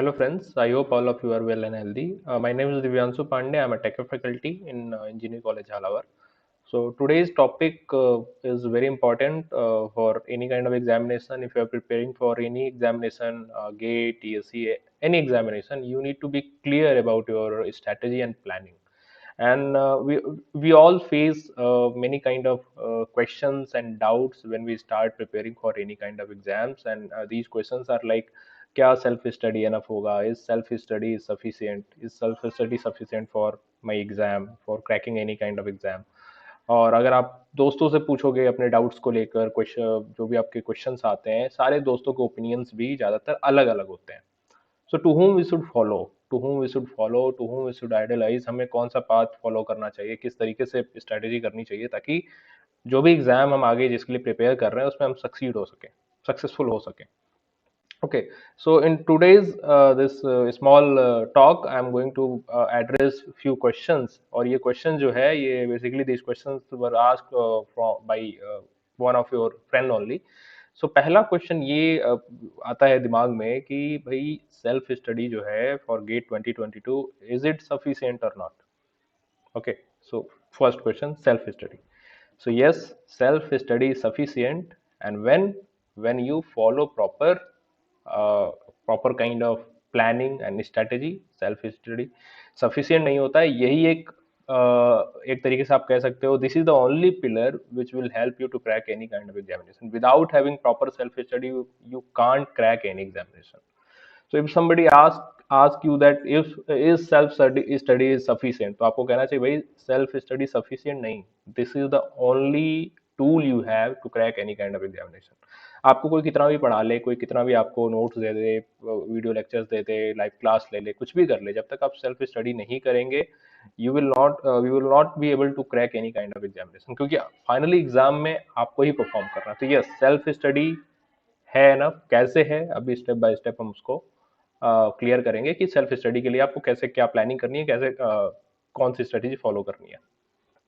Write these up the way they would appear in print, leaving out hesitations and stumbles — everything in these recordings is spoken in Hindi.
Hello friends, I hope all of you are well and healthy. My name is Divyanshu Pandey. I'm a tech faculty in Engineering College Halawar. So today's topic is very important for any kind of examination. If you are preparing for any examination, GATE, TSC, any examination, you need to be clear about your strategy and planning. And we all face many kind of questions and doubts when we start preparing for any kind of exams. And these questions are like, क्या सेल्फ स्टडी एनफ होगा, is self study sufficient, is self study sufficient for my exam, for cracking any kind of exam. और अगर आप दोस्तों से पूछोगे अपने डाउट्स को लेकर, क्वेश्चन जो भी आपके क्वेश्चंस आते हैं, सारे दोस्तों के ओपिनियंस भी ज़्यादातर अलग अलग होते हैं. So to whom we should follow, to whom we should follow, to whom we should idolise, हमें कौन सा पाथ फॉलो करना चाहिए, किस तरीके से स्ट्रैटेजी करनी चाहिए ताकि जो भी एग्जाम हम आगे जिसके लिए प्रिपेयर कर रहे हैं उसमें हम सक्सीड हो सकें, सक्सेसफुल हो सकें. Okay, so in today's this small talk, I am going to address few questions. और ये question जो है, ये basically these questions were asked by one of your friend only. So पहला question ये आता है दिमाग में कि भाई self study जो है for GATE 2022, is it sufficient or not? Okay, so first question, self study. So yes, self study is sufficient, and when you follow proper kind of planning and strategy, self study sufficient नहीं होता है. यही एक तरीके से आप कह सकते हो, this is the only pillar which will help you to crack any kind of examination. Without having proper self study, you can't crack any examination. So if somebody ask you that if is self study is sufficient, तो आपको कहना चाहिए भाई self study sufficient नहीं, this is the only tool you have to crack any kind of examination. आपको कोई कितना भी पढ़ा ले, कोई कितना भी आपको नोट्स दे दे, वीडियो लेक्चर्स दे दे, लाइव क्लास ले ले, कुछ भी कर ले, जब तक आप सेल्फ स्टडी नहीं करेंगे we will not be able to crack any kind of examination, क्योंकि फाइनली एग्जाम में आपको ही परफॉर्म करना है. तो यस, सेल्फ स्टडी है ना, कैसे है, अभी स्टेप बाय स्टेप हम उसको क्लियर करेंगे कि सेल्फ स्टडी के लिए आपको कैसे क्या प्लानिंग करनी है, कैसे कौन सी स्ट्रेटेजी फॉलो करनी है.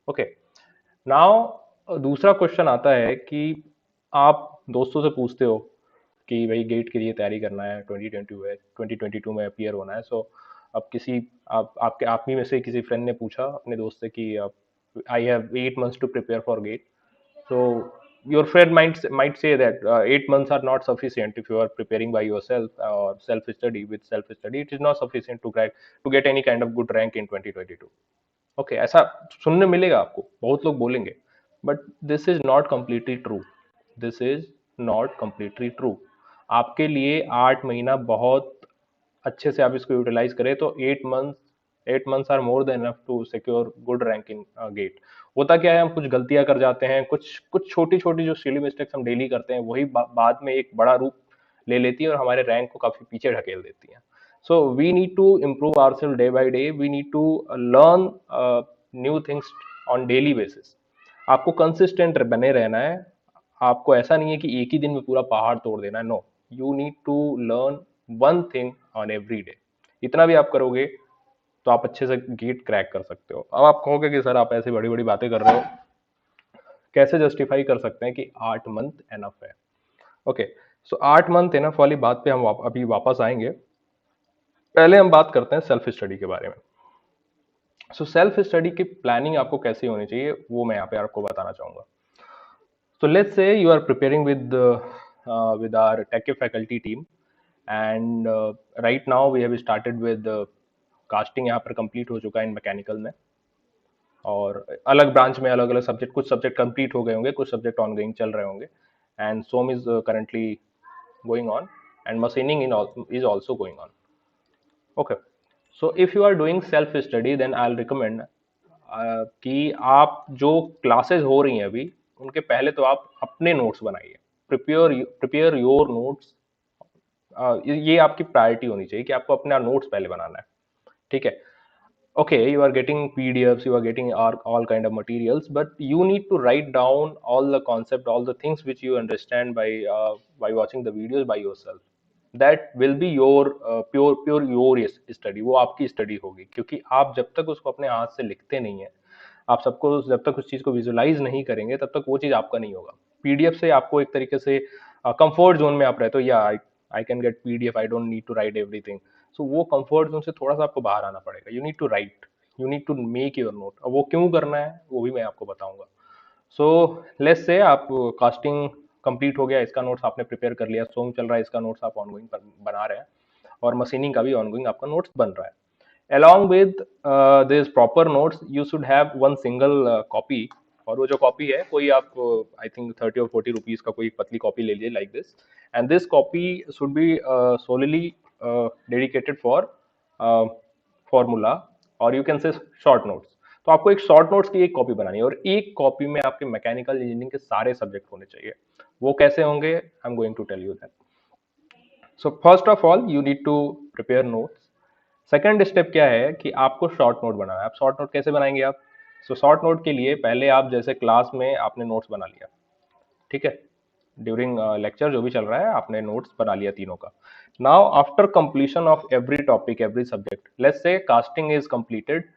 ओके, नाउ दूसरा क्वेश्चन आता है कि आप दोस्तों से पूछते हो कि भाई गेट के लिए तैयारी करना है, 2022 में अपीयर होना है. सो अब आप ही में से किसी फ्रेंड ने पूछा अपने दोस्त से कि I have 8 months to prepare for GATE. So your friend might say that 8 months are not sufficient if you are preparing by yourself or self study. With self study, it is not sufficient to get any kind of good rank in 2022. Okay, ऐसा सुनने मिलेगा आपको, बहुत लोग बोलेंगे, but this is not completely true. This is not completely true. आपके लिए 8 महीना बहुत अच्छे से आप इसको यूटिलाइज करें तो 8 months are more than enough to secure good rank in GATE. होता क्या है, हम कुछ गलतियां कर जाते हैं, कुछ छोटी छोटी जो सिली मिस्टेक्स हम डेली करते हैं, वही बाद में एक बड़ा रूप ले लेती है और हमारे रैंक को काफी पीछे ढकेल देती है. So we need to improve ourselves day by day. We need to learn new things on daily basis. आपको कंसिस्टेंट बने रहना है. आपको ऐसा नहीं है कि एक ही दिन में पूरा पहाड़ तोड़ देना है. No, you need to learn one thing on every day. इतना भी आप करोगे तो आप अच्छे से गेट क्रैक कर सकते हो. अब आप कहोगे कि सर आप ऐसे बड़ी बड़ी बातें कर रहे हो, कैसे जस्टिफाई कर सकते हैं कि 8 मंथ एनफ है. ओके, सो 8 मंथ एनफ वाली बात पे हम अभी वापस आएंगे. पहले हम बात करते हैं सेल्फ स्टडी के बारे में. सो सेल्फ स्टडी की प्लानिंग आपको कैसी होनी चाहिए वो मैं यहाँ पे आपको बताना चाहूंगा. So let's say you are preparing with our tech faculty team, and right now we have started with casting यहाँ पर कंप्लीट हो चुका है इन मैकेनिकल में, और अलग ब्रांच में अलग अलग सब्जेक्ट, कुछ सब्जेक्ट कंप्लीट हो गए होंगे, कुछ सब्जेक्ट ऑनगोइंग चल रहे होंगे, and some is currently going on, and machining is also going on. Okay, so if you are doing self study then I will recommend कि आप जो क्लासेस हो रही हैं अभी, उनके पहले तो आप अपने नोट्स बनाइए. Prepare your notes. ये आपकी प्रायोरिटी होनी चाहिए कि आपको अपना नोट्स पहले बनाना है. ठीक है, okay, you are getting PDFs, you are getting all kind of materials, but you need to write down all the concept, all the things which you understand by watching the videos by yourself. That will be your pure your study. वो आपकी स्टडी होगी, क्योंकि आप जब तक उसको अपने हाथ से लिखते नहीं है, आप सबको जब तक उस चीज़ को विजुलाइज नहीं करेंगे, तब तक वो चीज़ आपका नहीं होगा. पीडीएफ से आपको एक तरीके से कंफर्ट जोन में आप रहते हो, या I can get PDF, I don't need to write everything. So वो कंफर्ट जोन से थोड़ा सा आपको बाहर आना पड़ेगा। You need to write, you need to make your note. अब वो क्यों करना है वो भी मैं आपको बताऊंगा। सो लेट्स से आप कास्टिंग कंप्लीट हो गया, इसका नोट्स आपने प्रिपेयर कर लिया, सोम चल रहा है, इसका नोट्स आप ऑनगोइंग बना रहे हैं, और मशीनिंग का भी ऑनगोइंग आपका नोट्स बन रहा है। along with this proper notes you should have one single copy। और वो जो कॉपी है कोई आप आई थिंक 30 और 40 रुपीज का कोई पतली कॉपी ले लीजिए like this, and this copy should be solely dedicated for formula, और you can say short notes. तो आपको एक शॉर्ट नोट्स की एक कॉपी बनानी है, और एक कॉपी में आपके मैकेनिकल इंजीनियरिंग के सारे सब्जेक्ट होने चाहिए। वो कैसे होंगे, I am going to tell you that. So first of all you need to prepare notes. Second step क्या है कि आपको शॉर्ट नोट बनाना है। आप शॉर्ट नोट कैसे बनाएंगे आप? सो शॉर्ट नोट के लिए पहले आप जैसे क्लास में आपने नोट्स बना लिया, ठीक है, ड्यूरिंग लेक्चर जो भी चल रहा है आपने नोट्स बना लिया तीनों का। Now after completion of every topic every subject, let's say casting is completed,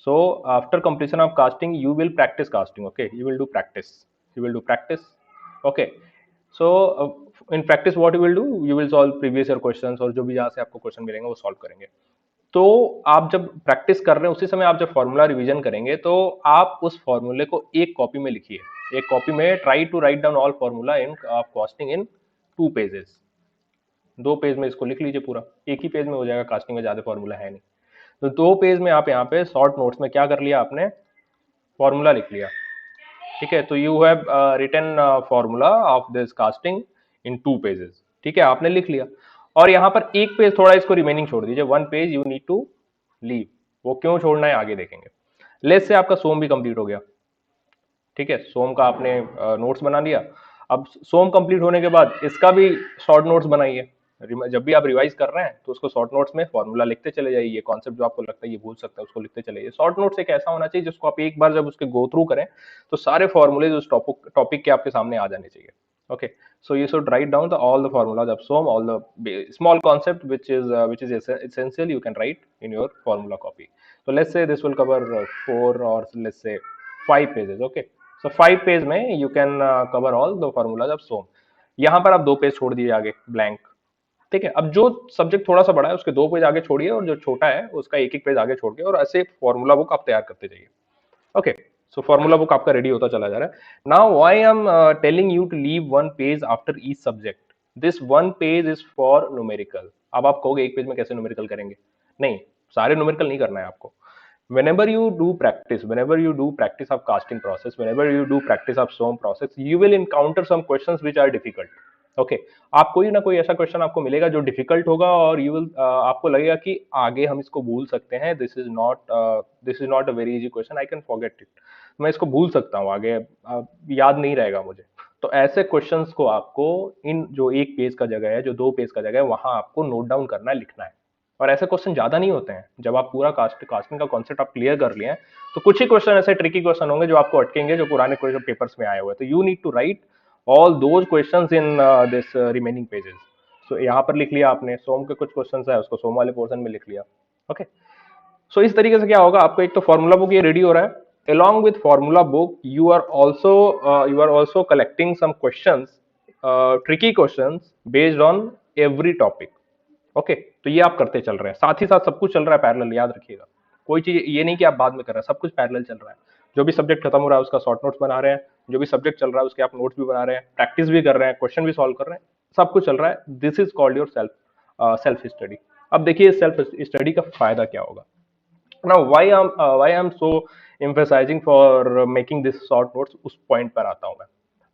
so after completion of casting you will practice casting, okay, you will do practice, you will do practice, okay. So in practice what you will do, you will solve previous year questions, और जो भी जहाँ से आपको क्वेश्चन मिलेंगे वो सॉल्व करेंगे। तो आप जब प्रैक्टिस कर रहे हैं उसी समय आप जब फॉर्मूला रिवीजन करेंगे तो आप उस फॉर्मूले को एक कॉपी में लिखिए। एक कॉपी में try to write down all formula in casting in 2 pages. 2 page में इसको लिख लीजिए पूरा, एक ही पेज में हो जाएगा, कास्टिंग में ज्यादा फॉर्मूला है नहीं। तो 2 पेज में आप यहाँ पे शॉर्ट नोट्स में क्या कर लिया आपने, फॉर्मूला लिख लिया, ठीक है। तो you have written formula of this casting in 2 pages, ठीक है, आपने लिख लिया। और यहाँ पर एक पेज थोड़ा इसको रिमेनिंग छोड़ दीजिए, 1 page you need to leave. वो क्यों छोड़ना है आगे देखेंगे। लेस से आपका सोम भी कंप्लीट हो गया, ठीक है, सोम का आपने नोट्स बना लिया। अब सोम कंप्लीट होने के बाद इसका भी शॉर्ट नोट्स बनाइए। जब भी आप रिवाइज कर रहे हैं तो उसको शॉर्ट नोट्स में फॉर्मूला लिखते चले जाइए, कॉन्सेप्ट जो आपको लगता है ये भूल सकता है उसको लिखते चले जाइए। शॉर्ट नोट्स एक ऐसा होना चाहिए जिसको आप एक बार जब उसके गो थ्रू करें तो सारे फॉर्मूले उस टॉपिक के आपके सामने आ जाने चाहिए, okay, so you should write down all the formulas of SOM, all the small concept which is essential you can write in your formula copy. So let's say this will cover 4 or let's say 5 pages, okay, so 5 page में you can cover all the formulas of SOM। यहाँ पर आप 2 पेज छोड़ दिए आगे ब्लैंक, ठीक है। अब जो सब्जेक्ट थोड़ा सा बड़ा है उसके 2 पेज आगे छोड़िए, और जो छोटा है उसका एक एक पेज आगे छोड़ के, और ऐसे फॉर्मूला बुक आप तैयार करते जाइए, ओके। सो फॉर्मूला बुक आपका रेडी होता चला जा रहा है। Now why I am telling you to leave 1 page after each subject, this 1 page is for numerical. अब आप कहोगे एक पेज में कैसे न्यूमेरिकल करेंगे, नहीं, सारे न्यूमेरिकल नहीं करना है आपको। whenever you do practice, whenever you do practice of casting process, whenever you do practice of SOM process, you will encounter some questions which are difficult, okay. आप कोई ना कोई ऐसा क्वेश्चन आपको मिलेगा जो डिफिकल्ट होगा, और यू विल आपको लगेगा कि आगे हम इसको भूल सकते हैं, this is not a very easy question, I can forget it, मैं इसको भूल सकता हूँ, आगे याद नहीं रहेगा मुझे। तो ऐसे क्वेश्चंस को आपको इन जो 1 पेज का जगह है, जो 2 पेज का जगह है, वहां आपको नोट डाउन करना है, लिखना है। और ऐसे क्वेश्चन ज्यादा नहीं होते हैं। जब आप पूरा कास्टिंग का कॉन्सेप्ट आप क्लियर कर लिए हैं तो कुछ ही क्वेश्चन ऐसे ट्रिकी क्वेश्चन होंगे जो आपको अटकेंगे, जो पुराने पेपर्स में आए हुए हैं। तो you need to write all those questions in this remaining pages. So यहाँ पर लिख लिया आपने, सोम के कुछ क्वेश्चंस है उसको सोम वाले पोर्शन में लिख लिया, ओके। सो इस तरीके से क्या होगा, आपको एक तो फॉर्मूला बुक ये रेडी हो रहा है, along with formula book you are also collecting some questions, tricky questions based on every topic, okay. तो ये आप करते चल रहे हैं, साथ ही साथ सब कुछ चल रहा है पैरेलल, याद रखिएगा। कोई चीज ये नहीं कि आप बाद में कर रहे हैं, सब कुछ पैरेलल चल रहा है। जो भी सब्जेक्ट खत्म हो रहा है उसका शॉर्ट नोट्स बना रहे हैं, जो भी सब्जेक्ट चल रहा है उसके आप नोट्स भी बना रहे हैं, प्रैक्टिस भी कर रहे हैं, क्वेश्चन भी सॉल्व कर रहे हैं, सब कुछ चल रहा है। This is called your self study. अब देखिए सेल्फ स्टडी का फायदा क्या होगा। Now why I am so emphasizing for making this short notes, उस पॉइंट पर आता हूं मैं।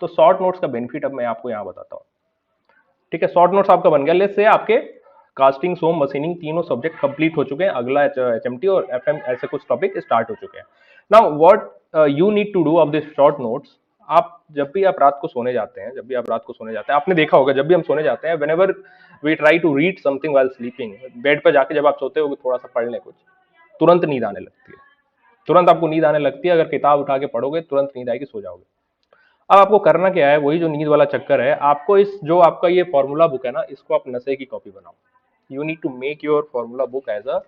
तो शॉर्ट नोट्स का बेनिफिट अब मैं आपको यहाँ बताता हूँ, ठीक है। शॉर्ट नोट्स आपका बन गया, लेट्स से आपके कास्टिंग, सोम, मशीनिंग तीनों सब्जेक्ट कंप्लीट हो चुके हैं, अगला एचएमटी और एफएम ऐसे कुछ टॉपिक स्टार्ट हो चुके हैं। Now what you need to do of this short notes, आप जब भी आप रात को सोने जाते हैं, जब भी आप रात को सोने जाते हैं, आपने देखा होगा जब भी हम सोने जाते हैं, whenever we try to read something while sleeping, bed पर जाके जब आप सोते हो थोड़ा सा पढ़ लें कुछ, तुरंत नींद आने लगती है, तुरंत आपको नींद आने लगती है। अगर किताब उठा के पढ़ोगे तुरंत नींद आएगी, सो जाओगे। अब आपको करना क्या है, वही जो नींद वाला चक्कर है, आपको इस जो आपका ये फॉर्मूला बुक है ना, इसको आप नशे की कॉपी बनाओ। You need to make your formula book as a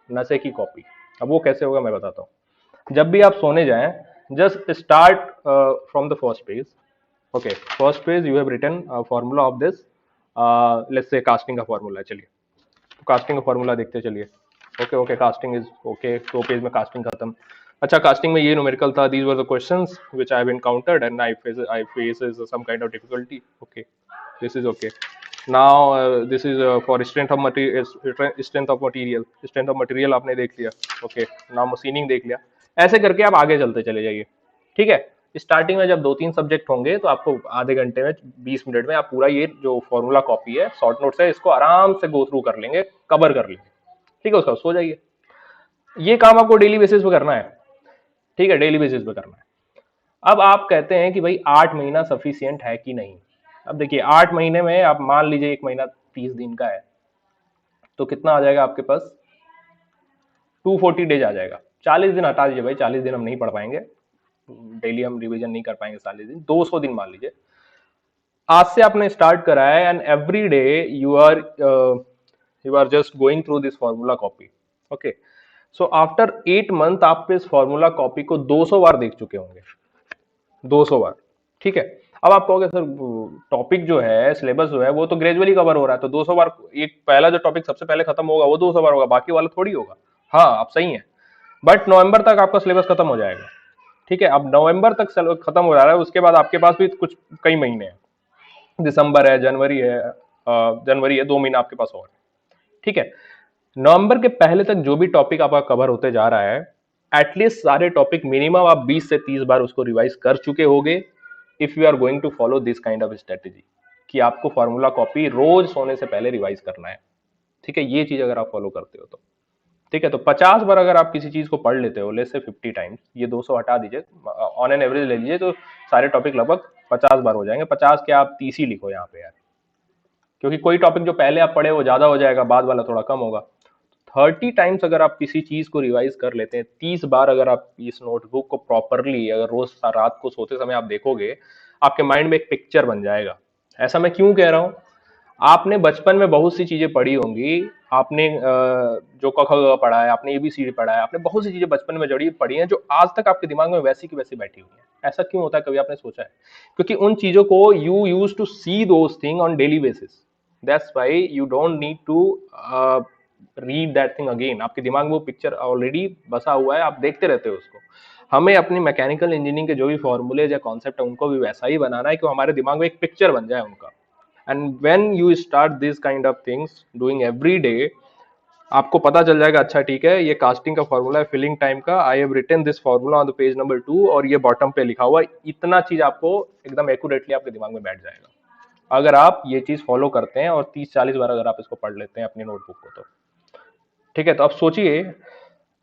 नशे की कॉपी। अब वो कैसे होगा मैं बताता हूँ। जब भी आप सोने जाएं, just start from the first page, okay. First page you have written formula of this, let's say casting का फॉर्मूला है, चलिए कास्टिंग का फॉर्मूला देखते चलिए। Okay okay, casting is okay, 2 page में कास्टिंग खत्म। अच्छा, कास्टिंग में ये न्यूमेरिकल था, these were the questions which I have encountered and I face some kind of difficulty. Okay, this is okay. Now this is for strength of material, strength of material आपने देख लिया। ओके, नाउ मशीनिंग देख लिया। ऐसे करके आप आगे चलते चले जाइए, ठीक है। स्टार्टिंग में जब 2-3 सब्जेक्ट होंगे तो आपको आधे घंटे में, 20 मिनट में आप पूरा ये जो फॉर्मूला कॉपी है, शॉर्ट नोट्स है, इसको आराम से गो थ्रू कर लेंगे, कवर कर लेंगे, ठीक है। उसका सो जाइए। ये काम आपको डेली बेसिस पे करना है, ठीक है, डेली बेसिस पे करना है। अब आप कहते हैं कि भाई 8 महीना सफिशियंट है कि नहीं। अब देखिए, 8 महीने में आप मान लीजिए 1 महीना 30 दिन का है, तो कितना आ जाएगा आपके पास, 240 डेज आ जाएगा। 40 दिन हटा दीजिए भाई, 40 दिन हम नहीं पढ़ पाएंगे, डेली हम रिवीजन नहीं कर पाएंगे 40 दिन, 200 दिन मान लीजिए। आज से आपने स्टार्ट करा है and every day you are just going through this formula copy. Okay, so after 8 month आप इस फॉर्मूला कॉपी को 200 बार देख चुके होंगे, 200 बार, ठीक है। अब आप कहोगे सर टॉपिक जो है, सिलेबस जो है वो तो ग्रेजुअली कवर हो रहा है, तो 200 बार एक पहला जो टॉपिक सबसे पहले खत्म होगा वो 200 बार होगा, बाकी वाला थोड़ी होगा। हाँ, आप सही है, बट नवंबर तक आपका सिलेबस खत्म हो जाएगा, ठीक है। अब नवंबर तक खत्म हो रहा है, उसके बाद आपके पास भी कुछ कई महीने हैं, दिसंबर है, जनवरी है, जनवरी है, 2 महीना आपके पास और है, ठीक है। नवंबर के पहले तक जो भी टॉपिक आपका कवर होते जा रहा है, एटलीस्ट सारे टॉपिक मिनिमम आप 20 से 30 बार उसको रिवाइज कर चुके होंगे, if you are going to follow this kind of strategy, कि आपको फॉर्मूला कॉपी रोज सोने से पहले रिवाइज करना है, ठीक है। ये चीज अगर आप फॉलो करते हो तो ठीक है। तो 50 बार अगर आप किसी चीज को पढ़ लेते हो, लेट्स से 50 टाइम्स, ये 200 हटा दीजिए, ऑन एन एवरेज ले लीजिए, तो सारे टॉपिक लगभग 50 बार हो जाएंगे। 50 के आप 30 ही लिखो यहाँ पे यार, क्योंकि कोई टॉपिक जो पहले आप पढ़े वो ज्यादा हो जाएगा, बाद वाला थोड़ा कम होगा। 30 टाइम्स अगर आप किसी चीज को रिवाइज कर लेते हैं, 30 बार अगर आप इस नोटबुक को प्रॉपरली अगर रोज रात को सोते समय आप देखोगे, आपके माइंड में एक पिक्चर बन जाएगा। ऐसा मैं क्यों कह रहा हूं, आपने बचपन में बहुत सी चीजें पढ़ी होंगी, आपने जो क ख ग पढ़ा है, आपने ABCD पढ़ा है, आपने बहुत सी चीजें बचपन में जड़ी पढ़ी हैं जो आज तक आपके दिमाग में वैसी की वैसी बैठी हुई हैं। ऐसा क्यों होता है, कभी आपने सोचा है? क्योंकि उन चीजों को you use to see those thing on daily basis, that's why you don't need to read that thing again. आपके दिमाग में वो पिक्चर ऑलरेडी बसा हुआ है, आप देखते रहते हो उसको। हमें अपनी मैकेनिकल इंजीनियरिंग के जो भी फॉर्मूले या कॉन्सेप्ट है उनको भी वैसा ही बनाना है कि हमारे दिमाग में एक पिक्चर बन जाए उनका। And when you start this kind of things doing every day, आपको पता चल जाएगा, अच्छा ठीक है, ये कास्टिंग का फॉर्मूला है फिलिंग टाइम का, I have written this formula on the page number 2 और ये बॉटम पे लिखा हुआ है। इतना चीज आपको एकदम एक्यूरेटली आपके दिमाग में बैठ जाएगा अगर आप ये चीज फॉलो करते हैं, और 30-40 बार अगर आप इसको पढ़ लेते हैं अपनी नोटबुक को तो, ठीक है। तो अब सोचिए,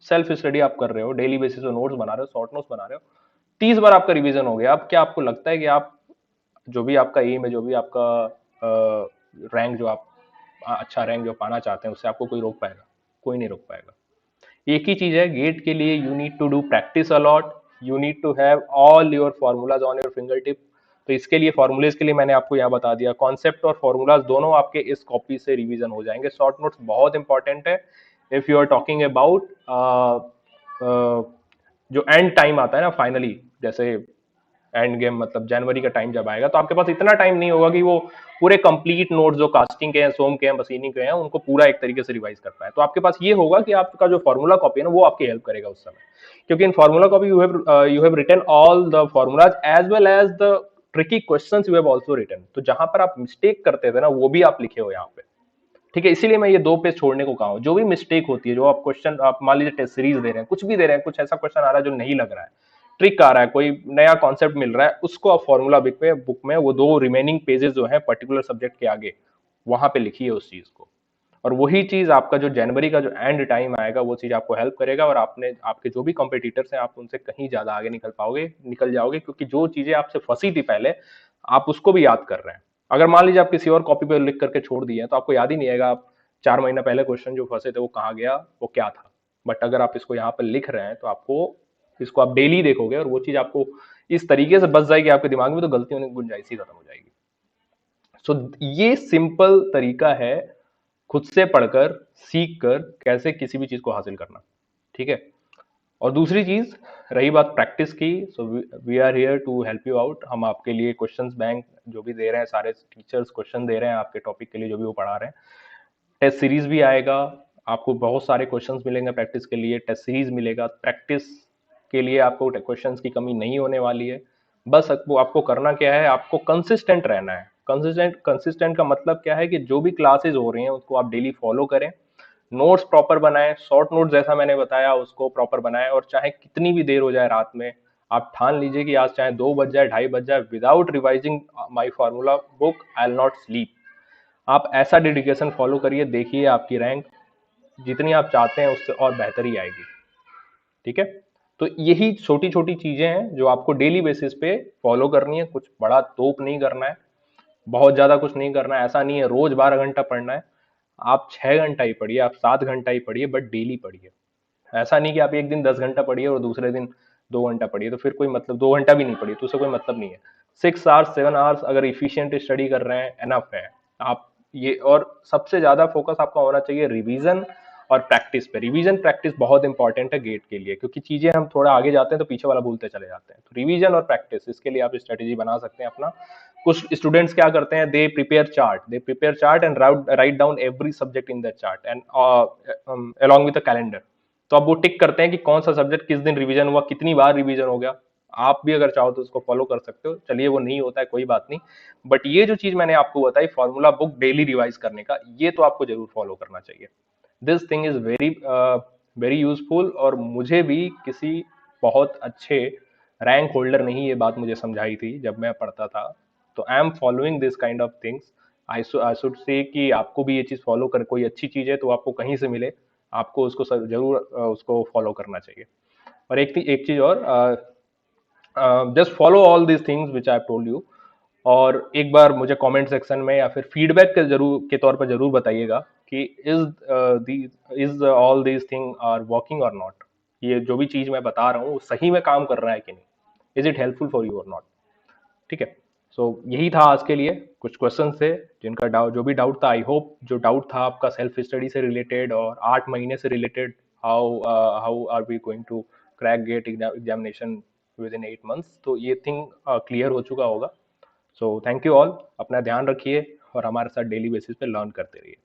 सेल्फ स्टडी आप कर रहे हो, डेली बेसिस पे नोट्स बना रहे हो, शॉर्ट नोट्स बना रहे हो, 30 बार आपका रिवीजन हो गया। अब क्या आपको लगता है कि आप जो भी आपका एम है, जो भी आपका रैंक जो आप अच्छा रैंक जो पाना चाहते हैं, उससे आपको कोई रोक पाएगा? कोई नहीं रोक पाएगा। एक ही चीज है, गेट के लिए you need to do practice a lot, you need to have all your formulas on your finger tip. तो इसके लिए फॉर्मूलेज के लिए मैंने आपको यहाँ बता दिया, कॉन्सेप्ट और फॉर्मूलाज दोनों आपके इस कॉपी से रिवीजन हो जाएंगे। शॉर्ट नोट्स बहुत इंपॉर्टेंट है if you are talking about जो एंड टाइम आता है ना फाइनली, जैसे एंड गेम, मतलब जनवरी का टाइम जब आएगा तो आपके पास इतना टाइम नहीं होगा कि वो पूरे कंप्लीट नोट्स जो कास्टिंग के हैं, सोम के हैं, मशीनिंग के हैं, उनको पूरा एक तरीके से रिवाइज कर पाए। तो आपके पास ये होगा कि आपका जो फॉर्मूला कॉपी है ना, वो आपकी हेल्प करेगा उस समय, क्योंकि in formula copy you have written all the formulas as well as the tricky questions you have also written. तो जहां पर आप मिस्टेक करते थे ना, वो भी आप लिखे हो यहाँ पे, ठीक है। इसीलिए मैं ये 2 पेज छोड़ने को कहा हूं। जो भी मिस्टेक होती है, जो आप क्वेश्चन, आप मान लीजिए टेस्ट सीरीज दे रहे हैं, कुछ भी दे रहे हैं, कुछ ऐसा क्वेश्चन आ रहा है जो नहीं लग रहा है, ट्रिक आ रहा है, कोई नया कॉन्सेप्ट मिल रहा है, उसको आप फॉर्मूला बुक में वो 2 रिमेनिंग पेजेस जो है पर्टिकुलर सब्जेक्ट के आगे, वहां पे लिखिए उस चीज को। और वही चीज आपका जो जनवरी का जो एंड टाइम आएगा, वो चीज आपको हेल्प करेगा, और आपने आपके जो भी कॉम्पिटिटर्स हैं, आप उनसे कहीं ज्यादा आगे निकल जाओगे, क्योंकि जो चीजें आपसे फंसी थी पहले, आप उसको भी याद कर रहे हैं। अगर मान लीजिए आप किसी और कॉपी पर लिख करके छोड़ दिए तो आपको याद ही नहीं आएगा, आप 4 महीना पहले क्वेश्चन जो फंसे थे वो कहाँ गया, वो क्या था। बट अगर आप इसको यहाँ पर लिख रहे हैं तो आपको, इसको आप डेली देखोगे और वो चीज आपको इस तरीके से बस जाएगी आपके दिमाग में, तो गलती होने की गुंजाइश ही खत्म हो जाएगी। सो ये सिंपल तरीका है खुद से पढ़कर, सीख कर कैसे किसी भी चीज को हासिल करना, ठीक है। और दूसरी चीज, रही बात प्रैक्टिस की, so we are here to help you out. हम आपके लिए क्वेश्चंस बैंक जो भी दे रहे हैं, सारे टीचर्स क्वेश्चन दे रहे हैं आपके टॉपिक के लिए जो भी वो पढ़ा रहे हैं, टेस्ट सीरीज भी आएगा, आपको बहुत सारे क्वेश्चंस मिलेंगे प्रैक्टिस के लिए, टेस्ट सीरीज मिलेगा, प्रैक्टिस के लिए आपको क्वेश्चंस की कमी नहीं होने वाली है। बस आपको करना क्या है, आपको कंसिस्टेंट रहना है। कंसिस्टेंट कंसिस्टेंट का मतलब क्या है कि जो भी क्लासेस हो रही हैं उसको आप डेली फॉलो करें, नोट्स प्रॉपर बनाएं, शॉर्ट नोट जैसा मैंने बताया उसको प्रॉपर बनाएं, और चाहे कितनी भी देर हो जाए रात में, आप ठान लीजिए कि आज चाहे 2 बज जाए, 2:30 बज जाए, without revising my formula book I will not sleep. आप ऐसा डेडिकेशन फॉलो करिए, देखिए आपकी रैंक जितनी आप चाहते हैं उससे और बेहतर ही आएगी। ठीक है, तो यही छोटी छोटी चीजें हैं जो आपको डेली बेसिस पे फॉलो करनी है। कुछ बड़ा तोप नहीं करना है, बहुत ज्यादा कुछ नहीं करना है। ऐसा नहीं है रोज 12 घंटा पढ़ना है, आप 6 घंटा ही पढ़िए, आप 7 घंटा ही पढ़िए, बट डेली पढ़िए। ऐसा नहीं कि आप एक दिन 10 घंटा पढ़िए और दूसरे दिन 2 घंटा पढ़िए, तो फिर कोई मतलब, 2 घंटा भी नहीं पढ़िए तो उससे कोई मतलब नहीं है। 6 आवर्स 7 आवर्स अगर इफिशियंट स्टडी कर रहे हैं, एनफ है। आप ये, और सबसे ज्यादा फोकस आपका होना चाहिए रिवीजन और प्रैक्टिस पे। रिवीजन प्रैक्टिस बहुत इंपॉर्टेंट है गेट के लिए, क्योंकि चीजें हम थोड़ा आगे जाते हैं तो पीछे वाला भूलते चले जाते हैं। तो रिवीजन और प्रैक्टिस, इसके लिए आप स्ट्रेटेजी बना सकते हैं अपना। कुछ स्टूडेंट्स क्या करते हैं, they prepare chart and write down every subject in that chart and along with a calendar. तो अब वो टिक करते हैं कि कौन सा सब्जेक्ट किस दिन रिवीजन हुआ, कितनी बार रिवीजन हो गया। आप भी अगर चाहो तो उसको फॉलो कर सकते हो, चलिए वो नहीं होता है कोई बात नहीं, बट ये जो चीज मैंने आपको बताई फॉर्मूला बुक डेली रिवाइज करने का, ये तो आपको जरूर फॉलो करना चाहिए। This thing is very very useful, और मुझे भी किसी बहुत अच्छे रैंक होल्डर ने ही ये बात मुझे समझाई थी जब मैं पढ़ता था। तो I am following this kind of things. I should say कि आपको भी ये चीज फॉलो कर, कोई अच्छी चीज है तो आपको कहीं से मिले, आपको उसको जरूर उसको फॉलो करना चाहिए। और एक चीज और, just follow all these things which I told you. और एक बार मुझे कमेंट सेक्शन में या फिर फीडबैक के जरूर के तौर पर जरूर बताइएगा कि is all these thing are working और नॉट। ये जो भी चीज मैं बता रहा हूँ वो सही में काम कर रहा है कि नहीं, is it helpful for you और नॉट। ठीक है, सो यही था आज के लिए। कुछ क्वेश्चन थे जिनका डाउट, जो भी डाउट था, आई होप जो डाउट था आपका सेल्फ स्टडी से रिलेटेड और 8 महीने से related, how are we going to crack GATE examination within 8 months, तो ये थिंग क्लियर हो चुका होगा। सो थैंक यू ऑल, अपना ध्यान रखिए और हमारे साथ डेली बेसिस पे लर्न करते रहिए।